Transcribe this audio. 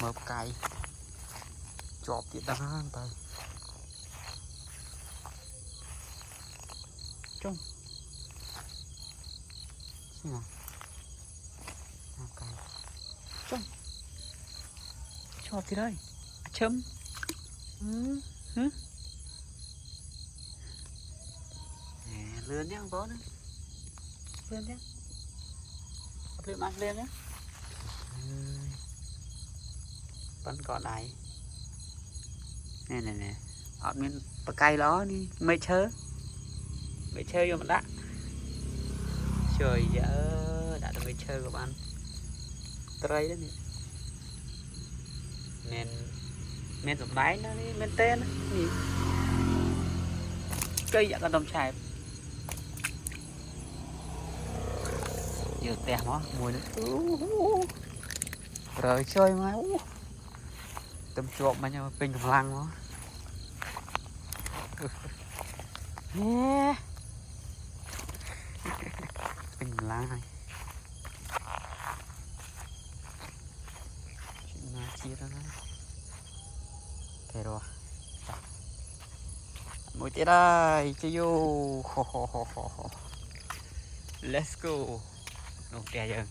mập cày chọp thì đang tay trông xem nào mập cày trông chọp thì đây chấm nè lươn nhá không có nữa lươn nhá lươn ăn lên nhá vẫn còn này nè nè nè ở bên bờ cây đó đi mây chơi vô mà đã trời ơi đã được mây chơi của bạn tây đó nè men sụp đáy nó đi men tên gì cây dạng con đồng chài giờ tè nó mùi nó rồi chơi mà tầm chuột mà nhau pin thằng lăng nó nè pin lăng này chuyện nào chia ra nó thế rồi mũi tía đây chơi vô let's go ok giờ